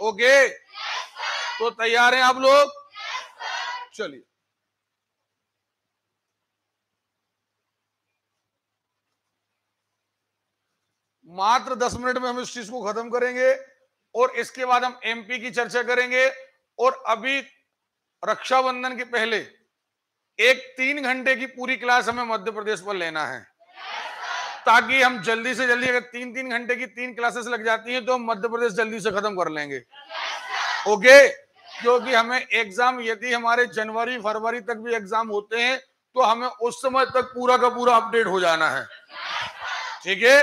Okay, तो तैयार हैं आप लोग? चलिए, मात्र 10 मिनट में हम इस चीज को खत्म करेंगे और इसके बाद हम एमपी की चर्चा करेंगे। और अभी रक्षाबंधन के पहले एक 3 घंटे की पूरी क्लास हमें मध्य प्रदेश पर लेना है, ताकि हम जल्दी से जल्दी, अगर 3-3 घंटे की 3 क्लासेस लग जाती हैं तो हम मध्य प्रदेश जल्दी से खत्म कर लेंगे। ओके, क्योंकि हमें एग्जाम, यदि हमारे जनवरी फरवरी तक भी एग्जाम होते हैं तो हमें उस समय तक पूरा का पूरा अपडेट हो जाना है। ठीक है,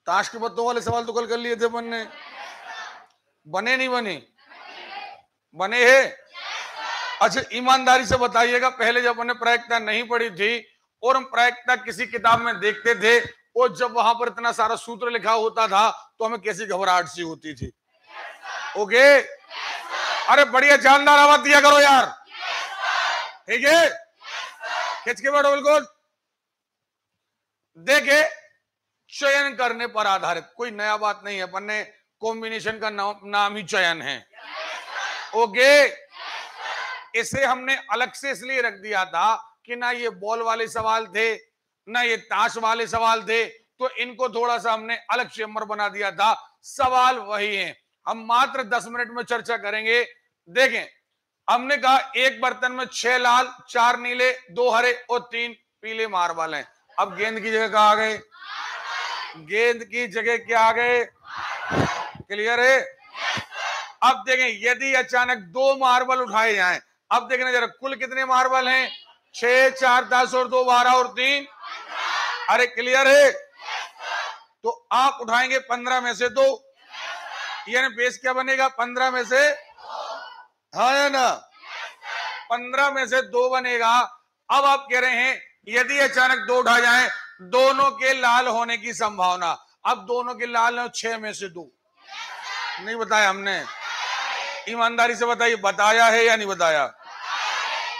ताश के पत्तों वाले सवाल तो कल कर लिए थे अपन ने, बने नहीं बने? बने हैं? अच्छा, ईमानदारी से बताइएगा, पहले जब हमने प्रायिकता नहीं पढ़ी थी और हम प्रायिकता किसी किताब में देखते थे और जब वहां पर इतना सारा सूत्र लिखा होता था तो हमें कैसी घबराहट सी होती थी। ओके, अरे बढ़िया जानदार आवाज दिया करो यार। ठीक है, खिंच के बैठो बिल्कुल। देखे, चयन करने पर आधारित, कोई नया बात नहीं है, अपन ने कॉम्बिनेशन का नाम ही चयन है। ओके, इसे हमने अलग से इसलिए रख दिया था कि ना ये बॉल वाले सवाल थे ना ये ताश वाले सवाल थे, तो इनको थोड़ा सा हमने अलग चेम्बर बना दिया था। सवाल वही है, हम मात्र 10 मिनट में चर्चा करेंगे। देखें, हमने कहा एक बर्तन में 6 लाल 4 नीले 2 हरे और 3 पीले मार्बल हैं। अब गेंद की जगह कहाँ आ गए? गेंद की जगह क्या आ गए? क्लियर है? अब देखें, यदि अचानक 2 मार्बल उठाए जाएं, अब देखना जरा कुल कितने मार्बल हैं? 6 4 10 और 2 12 और 3। अरे क्लियर है? तो आप उठाएंगे 15 में से 2, यानी बेस क्या बनेगा? 15 में से, हाँ या ना? 15 में से 2 बनेगा। अब आप कह रहे हैं यदि अचानक 2 उठा जाए, दोनों के लाल होने की संभावना। अब दोनों के लाल हो, 6 में से 2। नहीं बताया हमने? ईमानदारी से बताइए, बताया है या नहीं बताया?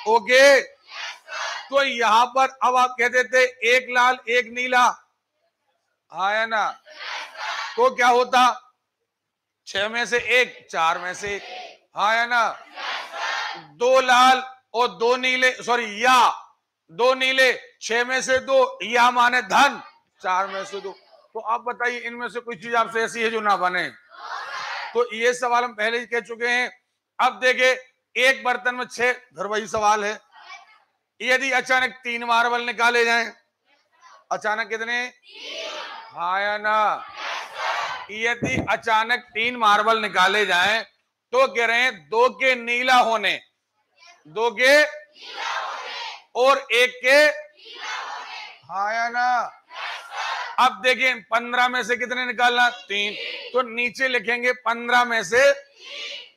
ओके, तो यहां पर अब आप कहते थे एक लाल एक नीला, हाँ या ना? तो क्या होता? 6 में से 1 4 में से 1, हाँ या ना? 2 लाल और 2 नीले, सॉरी या 2 नीले 6 में से 2, या माने धन 4 में से 2। तो आप बताइए इनमें से कोई चीज आपसे ऐसी है जो ना बने? तो ये सवाल हम पहले ही कह चुके हैं। अब देखे, एक बर्तन में 6, फिर वही सवाल है, यदि अचानक 3 मार्बल निकाले जाएं, अचानक कितने? हाँ या ना? यदि अचानक 3 मार्बल निकाले जाएं तो कह रहे हैं 2 के नीला होने, 2 के और 1 के, हाँ या ना? अब देखें 15 में से कितने निकालना? 3, तो नीचे लिखेंगे 15 में से।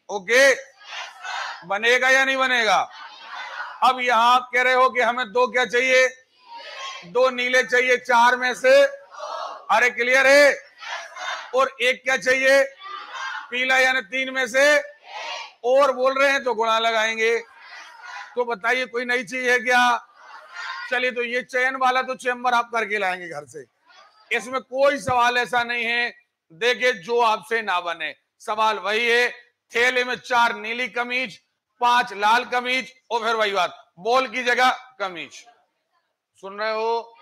ओके, बनेगा या नहीं बनेगा? अब यहां आप कह रहे हो कि हमें 2 क्या चाहिए? 2 नीले चाहिए 4 में से। अरे क्लियर है? और 1 क्या चाहिए? पीला, यानी 3 में से। और बोल रहे हैं तो गुणा लगाएंगे। तो बताइए कोई नई चीज है क्या? चलिए, तो ये चयन वाला तो चेम्बर आप करके लाएंगे घर से, इसमें कोई सवाल ऐसा नहीं है। देखिए, जो आपसे ना बने, सवाल वही है। थैले में 4 नीली कमीज 5 लाल कमीज और फिर वही बात, बॉल की जगह कमीज। सुन रहे हो?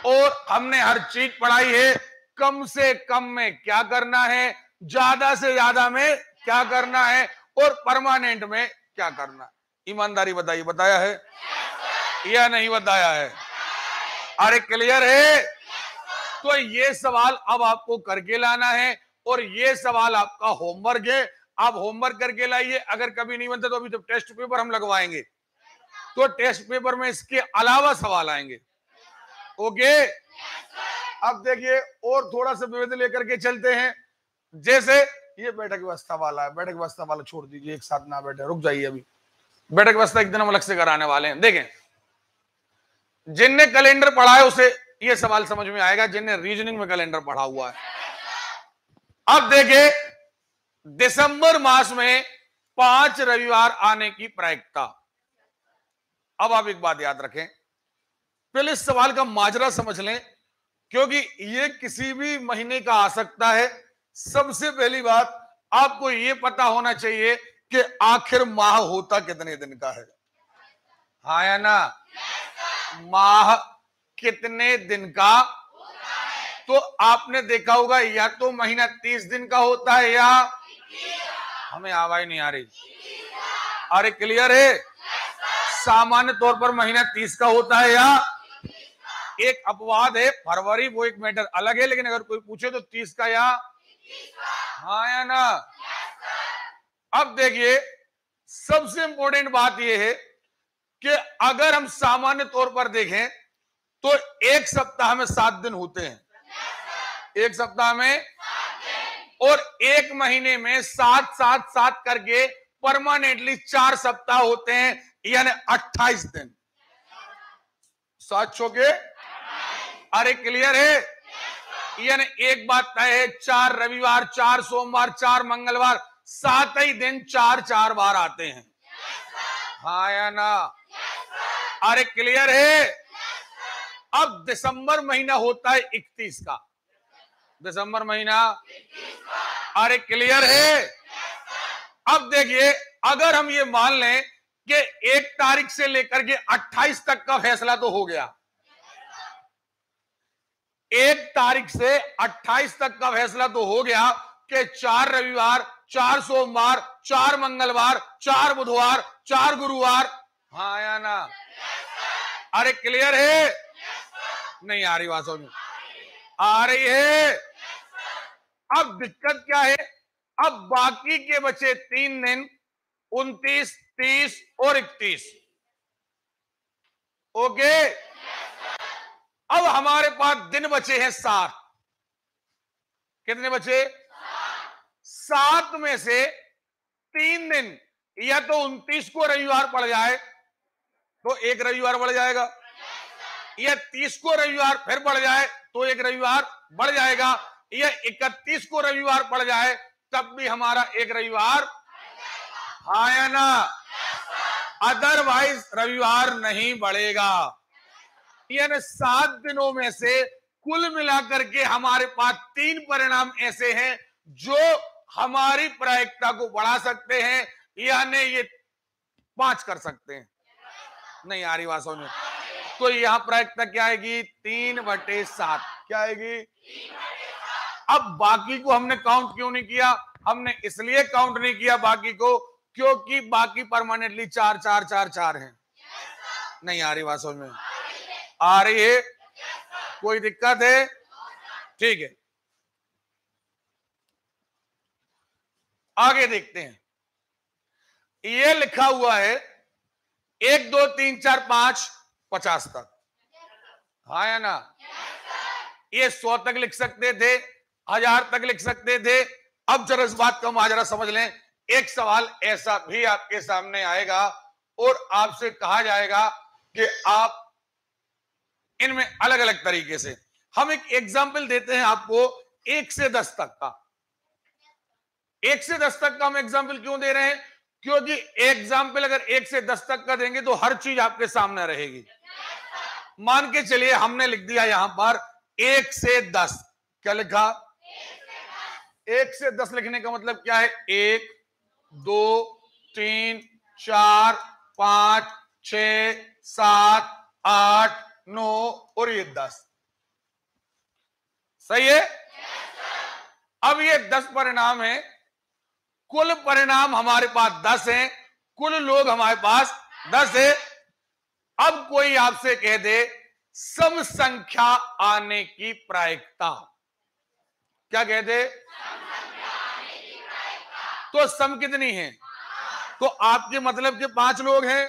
और हमने हर चीज पढ़ाई है, कम से कम में क्या करना है, ज्यादा से ज्यादा में क्या करना है और परमानेंट में क्या करना है। ईमानदारी बताइए, बताया है या नहीं बताया है? अरे क्लियर है? तो ये सवाल अब आपको करके लाना है और ये सवाल आपका होमवर्क है। आप होमवर्क करके लाइए। अगर कभी नहीं बनता तो अभी तो टेस्ट पेपर हम लगवाएंगे, तो टेस्ट पेपर में इसके अलावा सवाल आएंगे। ओके, अब देखिए और थोड़ा सा विविध लेकर के चलते हैं। जैसे ये बैठक व्यवस्था वाला है, बैठक व्यवस्था वाला छोड़ दीजिए, एक साथ ना बैठे, रुक जाइए। अभी बैठक व्यवस्था एक दिन हम अलग से कराने वाले हैं। देखें, जिनने कैलेंडर पढ़ा है उसे ये सवाल समझ में आएगा, जिनने रीजनिंग में कैलेंडर पढ़ा हुआ है। अब देखिए, दिसंबर मास में 5 रविवार आने की प्रायिकता। अब आप एक बात याद रखें, पहले इस सवाल का माजरा समझ लें, क्योंकि ये किसी भी महीने का आ सकता है। सबसे पहली बात आपको ये पता होना चाहिए कि आखिर माह होता कितने दिन का है। हाँ या ना? माह कितने दिन का होता है? तो आपने देखा होगा या तो महीना 30 दिन का होता है या हमें आवाज नहीं आ रही। अरे क्लियर है? सामान्य तौर पर महीना 30 का होता है या एक अपवाद है फरवरी, वो एक मैटर अलग है, लेकिन अगर कोई पूछे तो 30 का या हाँ या ना? अब देखिए, सबसे इंपॉर्टेंट बात यह है कि अगर हम सामान्य तौर पर देखें तो एक सप्ताह में 7 दिन होते हैं, एक सप्ताह में, और एक महीने में 7 7 7 करके परमानेंटली 4 सप्ताह होते हैं, यानी 28 दिन। 7 चौके, अरे क्लियर है? यानी एक बात तय है, 4 रविवार, 4 सोमवार, 4 मंगलवार, 7 ही दिन 4 4 बार आते हैं। हाँ या ना? अरे क्लियर है? अब दिसंबर महीना होता है 31 का, दिसंबर महीना, अरे क्लियर है? अब देखिए, अगर हम ये मान लें कि 1 तारीख से लेकर के 28 तक का फैसला तो हो गया, 1 तारीख से 28 तक का फैसला तो हो गया कि 4 रविवार, 4 सोमवार, 4 मंगलवार, 4 बुधवार, 4 गुरुवार। हाँ या ना? अरे क्लियर है? नहीं आ रही बात समझ में? आ रही है? अब दिक्कत क्या है, अब बाकी के बचे 3 दिन, 29, 30 और 31। ओके, अब हमारे पास दिन बचे हैं 7। कितने बचे? 7 में से 3 दिन या तो 29 को रविवार पड़ जाए तो एक रविवार बढ़ जाएगा, या 30 को रविवार फिर बढ़ जाए तो एक रविवार बढ़ जाएगा, या 31 को रविवार पड़ जाए तब भी हमारा एक रविवार। हाँ या ना? अदरवाइज रविवार नहीं बढ़ेगा। यानी 7 दिनों में से कुल मिलाकर के हमारे पास 3 परिणाम ऐसे हैं जो हमारी प्रायिकता को बढ़ा सकते हैं, यानी ये 5 कर सकते हैं। नहीं आ रही बात समझ में? तो यहां प्रायिकता क्या आएगी? 3/7। क्या आएगी? अब बाकी को हमने काउंट क्यों नहीं किया? हमने इसलिए काउंट नहीं किया बाकी को क्योंकि बाकी परमानेंटली 4 4 4 4 हैं। नहीं आ रही बात समझ में? आ रही है? कोई दिक्कत है? ठीक है, आगे देखते हैं। ये लिखा हुआ है 1 2 3 4 5 50 तक। हाँ या ना? ये 100 तक लिख सकते थे, 1000 तक लिख सकते थे। अब जरा इस बात का माजरा समझ लें। एक सवाल ऐसा भी आपके सामने आएगा और आपसे कहा जाएगा कि आप इनमें अलग अलग तरीके से, हम एक एग्जाम्पल देते हैं आपको 1 से 10 तक का। 1 से 10 तक का हम एग्जाम्पल क्यों दे रहे हैं? क्योंकि एग्जाम्पल अगर 1 से 10 तक का देंगे तो हर चीज आपके सामने रहेगी। मान के चलिए हमने लिख दिया यहां पर 1 से 10। क्या लिखा? 1 से 10 लिखने का मतलब क्या है? 1 2 3 4 5 6 7 8 9 और ये 10। सही है? अब ये 10 परिणाम है, कुल परिणाम हमारे पास 10 हैं, कुल लोग हमारे पास 10 है। अब कोई आपसे कह दे सम संख्या आने की प्रायिकता, क्या कह दे? तो सम कितनी है? तो आपके मतलब के 5 लोग हैं,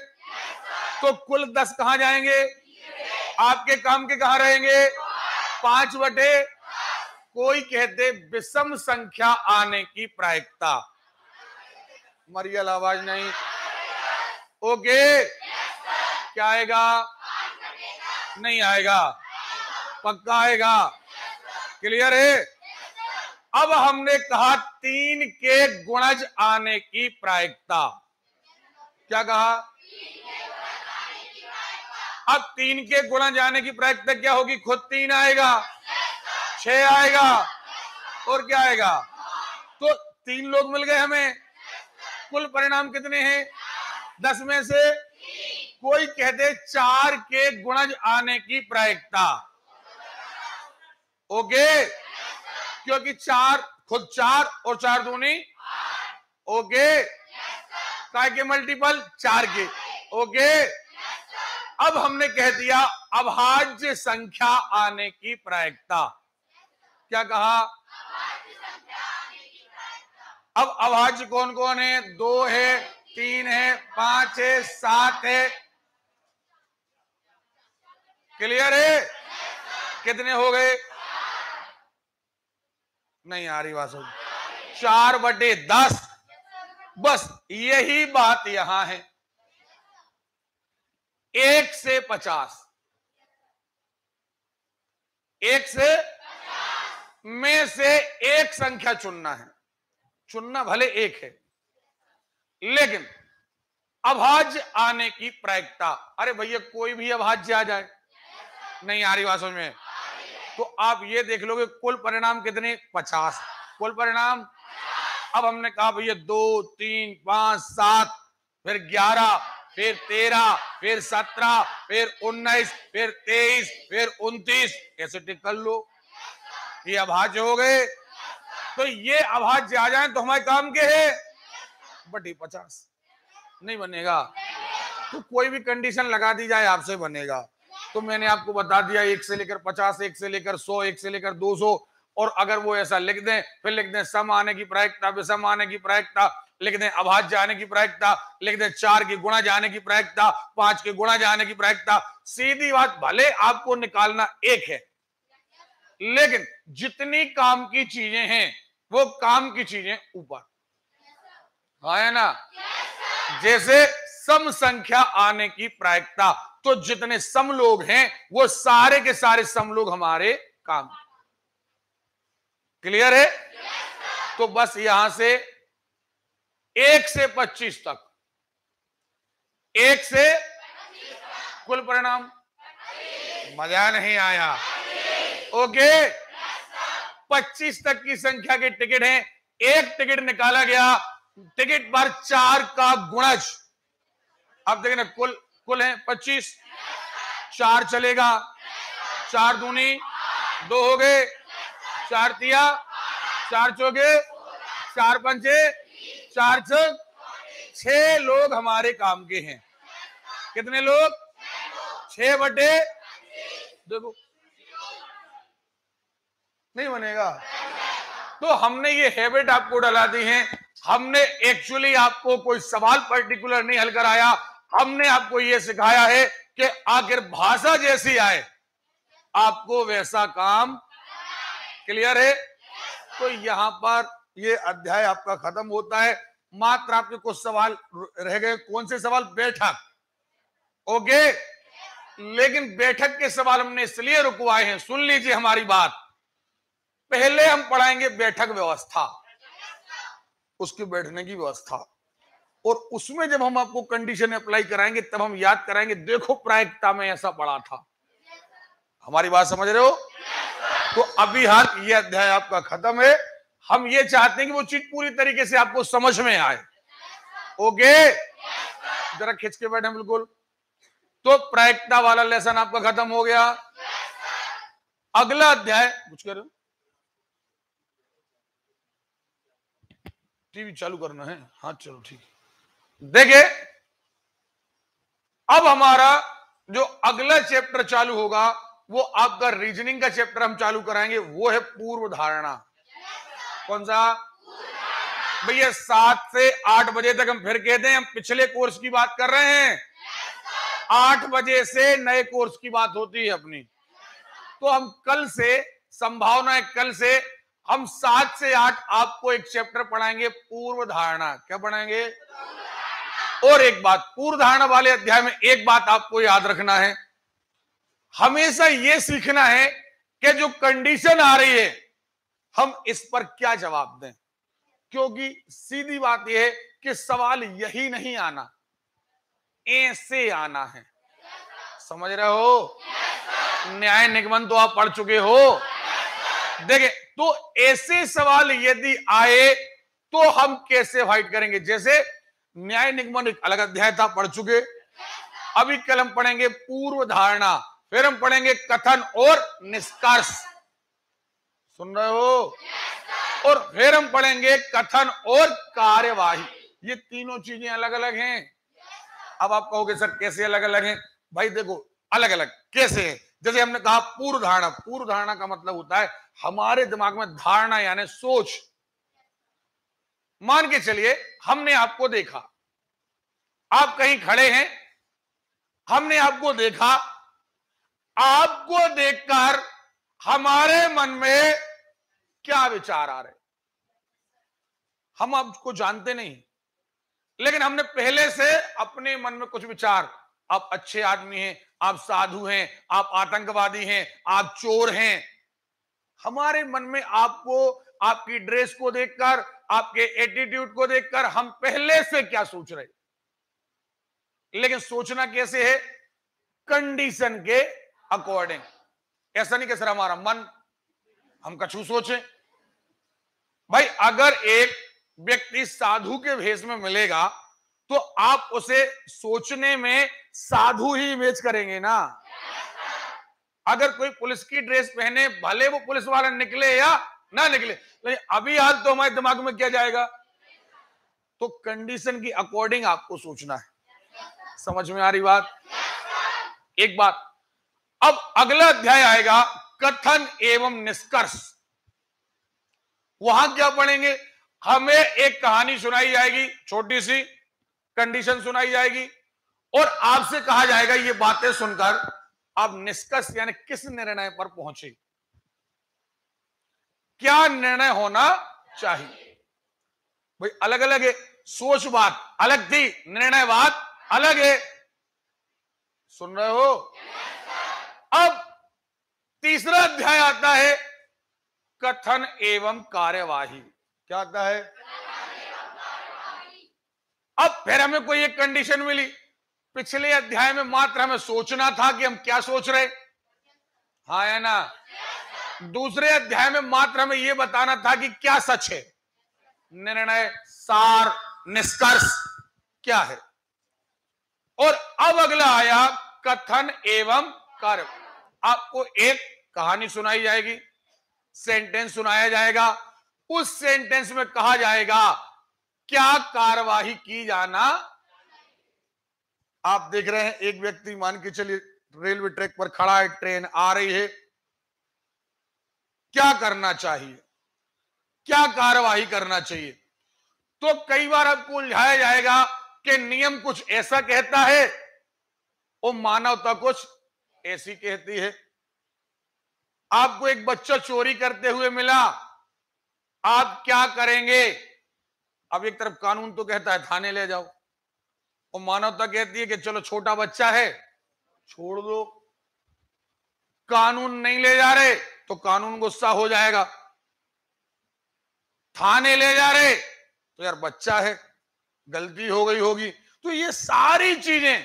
तो कुल 10 कहां जाएंगे? आपके काम के कहां रहेंगे? 5/। कोई कहते विषम संख्या आने की प्रायिकता। मरियल आवाज नहीं? ओके, क्या आएगा? नहीं आएगा, पक्का आएगा? क्लियर है? अब हमने कहा 3 के गुणज आने की प्रायिकता, क्या कहा? अब 3 के गुणज आने की प्रायिकता क्या होगी? खुद 3 आएगा, 6 आएगा और क्या आएगा? तो 3 लोग मिल गए हमें। कुल परिणाम कितने हैं? 10 में से कोई कहते 4 के गुणज आने की प्रायिकता। ओके, क्योंकि 4 खुद 4 और 4 दूनी। ओके, काय के मल्टीपल? 4 के। ओके, अब हमने कह दिया अभाज्य संख्या आने की प्रायिकता। क्या कहा? अब अभाज्य कौन कौन है? 2 है, 3 है, 5 है, 7 है। क्लियर है? कितने हो गए? नहीं आ रही बात। 4/10। बस यही बात यहां है। 1 से 50, 1 से में से एक संख्या चुनना है। चुनना भले एक है, लेकिन अभाज्य आने की प्रायिकता। अरे भैया कोई भी अभाज्य आ जाए, नहीं आ रही बात समझ में? तो आप ये देख लोगे कुल परिणाम कितने? 50 कुल परिणाम। अब हमने कहा भैया 2, 3, 5, 7, फिर 11, फिर 13, फिर 17, फिर 19, फिर 23, फिर 29, ऐसे टिक कर लो। ये अभाज्य हो गए। तो ये अभाज्य आ जाए तो हमारे काम के है बटी 50। नहीं बनेगा तो कोई भी कंडीशन लगा दी जाए आपसे बनेगा। तो मैंने आपको बता दिया 1 से लेकर 50, 1 से लेकर 100, 1 से लेकर 200। और अगर वो ऐसा लिख दें, फिर लिख दें सम आने की प्रायिकता, विषम आने की प्रायिकता, लिख दें अभाज्य आने की प्रायिकता, लिख दें 4 की गुणज आने की प्रायिकता, 5 के गुणज आने की प्रायिकता। सीधी बात, भले आपको निकालना एक है, लेकिन जितनी काम की चीजें हैं वो काम की चीजें ऊपर है ना। जैसे सम संख्या आने की प्रायिकता, तो जितने सम लोग हैं वो सारे के सारे सम लोग हमारे काम। क्लियर है? तो बस यहां से 1 से 25 तक, 1 से कुल परिणाम। मजा नहीं आया? ओके, 25 तक की संख्या के टिकट हैं। एक टिकट निकाला गया, टिकट पर 4 का गुणज। अब देखना कुल है 25, 4 चलेगा, 4 दूनी 2 हो गए, 4 तिया 4 चौके, 4 पंचे 4 छक, 6 लोग हमारे काम के हैं। कितने लोग? 6/, देखो नहीं बनेगा। तो हमने ये हैबिट आपको डला दी है। हमने एक्चुअली आपको कोई सवाल पर्टिकुलर नहीं हल कराया, हमने आपको ये सिखाया है कि आखिर भाषा जैसी आए आपको वैसा काम। क्लियर है? तो यहां पर ये अध्याय आपका खत्म होता है। मात्र आपके कुछ सवाल रह गए। कौन से सवाल? बैठक। ओके, लेकिन बैठक के सवाल हमने इसलिए रुकवाए हैं, सुन लीजिए हमारी बात। पहले हम पढ़ाएंगे बैठक व्यवस्था, उसके बैठने की व्यवस्था, और उसमें जब हम आपको कंडीशन अप्लाई कराएंगे तब हम याद कराएंगे, देखो प्रायिकता में ऐसा पढ़ा था। हमारी बात समझ रहे हो? तो अभी हाल ये अध्याय आपका खत्म है। हम ये चाहते हैं कि वो चीज पूरी तरीके से आपको समझ में आए। ओके, जरा खिंच के बैठे बिल्कुल। तो प्रायिकता वाला लेसन आपका खत्म हो गया। अगला अध्याय कुछ करो, टीवी चालू करना है? हाँ चलो ठीक है। देखिए, अब हमारा जो अगला चैप्टर चालू होगा वो आपका रीजनिंग का चैप्टर हम चालू कराएंगे, वो है पूर्व धारणा। कौन सा? भैया 7 से 8 बजे तक हम फिर कहते हैं हम पिछले कोर्स की बात कर रहे हैं। 8 बजे से नए कोर्स की बात होती है अपनी। तो हम कल से, संभावना है कल से हम 7 से 8 आपको एक चैप्टर पढ़ाएंगे, पूर्व धारणा। क्या पढ़ाएंगे? और एक बात, पूर्व धारणा वाले अध्याय में एक बात आपको याद रखना है, हमेशा यह सीखना है कि जो कंडीशन आ रही है हम इस पर क्या जवाब दें। क्योंकि सीधी बात यह है कि सवाल यही नहीं आना, ऐसे आना है। समझ रहे हो? न्याय निगमन तो आप पढ़ चुके हो। देखिए, तो ऐसे सवाल यदि आए तो हम कैसे फाइट करेंगे? जैसे न्याय निगमन एक अलग अध्याय था, पढ़ चुके। अभी कल हम पढ़ेंगे पूर्व धारणा, फिर हम पढ़ेंगे कथन और निष्कर्ष। सुन रहे हो? और फिर हम पढ़ेंगे कथन और कार्यवाही। ये तीनों चीजें अलग अलग हैं। अब आप कहोगे सर कैसे अलग अलग हैं? भाई देखो, अलग अलग कैसे है? जैसे हमने कहा पूर्व धारणा। पूर्व धारणा का मतलब होता है हमारे दिमाग में धारणा यानी सोच। मान के चलिए हमने आपको देखा, आप कहीं खड़े हैं, हमने आपको देखा, आपको देखकर हमारे मन में क्या विचार आ रहे? हम आपको जानते नहीं, लेकिन हमने पहले से अपने मन में कुछ विचार, आप अच्छे आदमी हैं, आप साधु हैं, आप आतंकवादी हैं, आप चोर हैं। हमारे मन में आपको, आपकी ड्रेस को देखकर, आपके एटीट्यूड को देखकर हम पहले से क्या सोच रहे? लेकिन सोचना कैसे है? कंडीशन के अकॉर्डिंग। ऐसा नहीं कि सर हमारा मन, हम कछु सोचें। भाई अगर एक व्यक्ति साधु के भेष में मिलेगा तो आप उसे सोचने में साधु ही इमेज करेंगे ना। अगर कोई पुलिस की ड्रेस पहने, भले वो पुलिस वाला निकले या ना निकले, लेकिन अभी हाल तो हमारे दिमाग में क्या जाएगा? तो कंडीशन की अकॉर्डिंग आपको सोचना है। समझ में आ रही बात? एक बात, अब अगला अध्याय आएगा कथन एवं निष्कर्ष। वहां क्या पढ़ेंगे? हमें एक कहानी सुनाई जाएगी, छोटी सी कंडीशन सुनाई जाएगी, और आपसे कहा जाएगा ये बातें सुनकर आप निष्कर्ष यानी किस निर्णय पर पहुंचे, क्या निर्णय होना चाहिए। भाई अलग अलग है, सोच बात अलग थी, निर्णय बात अलग है। सुन रहे हो? अब तीसरा अध्याय आता है कथन एवं कार्यवाही। क्या आता है? अब फिर हमें कोई एक कंडीशन मिली। पिछले अध्याय में मात्र हमें सोचना था कि हम क्या सोच रहे, हाँ है ना। दूसरे अध्याय में मात्र हमें यह बताना था कि क्या सच है, निर्णय, सार, निष्कर्ष क्या है। और अब अगला आया कथन एवं कार्य। आपको एक कहानी सुनाई जाएगी, सेंटेंस सुनाया जाएगा, उस सेंटेंस में कहा जाएगा क्या कार्यवाही की जाना। आप देख रहे हैं एक व्यक्ति, मान के चलिए रेलवे ट्रैक पर खड़ा है, ट्रेन आ रही है, क्या करना चाहिए, क्या कार्यवाही करना चाहिए। तो कई बार आपको उलझाया जाएगा कि नियम कुछ ऐसा कहता है और मानवता कुछ ऐसी कहती है। आपको एक बच्चा चोरी करते हुए मिला, आप क्या करेंगे? अब एक तरफ कानून तो कहता है थाने ले जाओ, और मानवता कहती है कि चलो छोटा बच्चा है छोड़ दो। कानून नहीं ले जा रहे तो कानून गुस्सा हो जाएगा, थाने ले जा रहे तो यार बच्चा है, गलती हो गई होगी। तो ये सारी चीजें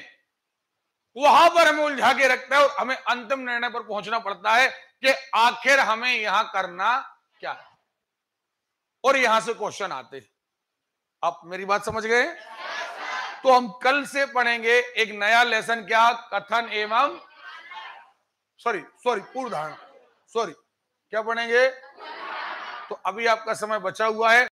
वहां पर हमें उलझा के रखता है और हमें अंतिम निर्णय पर पहुंचना पड़ता है कि आखिर हमें यहां करना क्या है। और यहां से क्वेश्चन आते हैं। आप मेरी बात समझ गए? तो हम कल से पढ़ेंगे एक नया लेसन, क्या? कथन एवं पूर्व धारणा। क्या पढ़ेंगे? तो अभी आपका समय बचा हुआ है।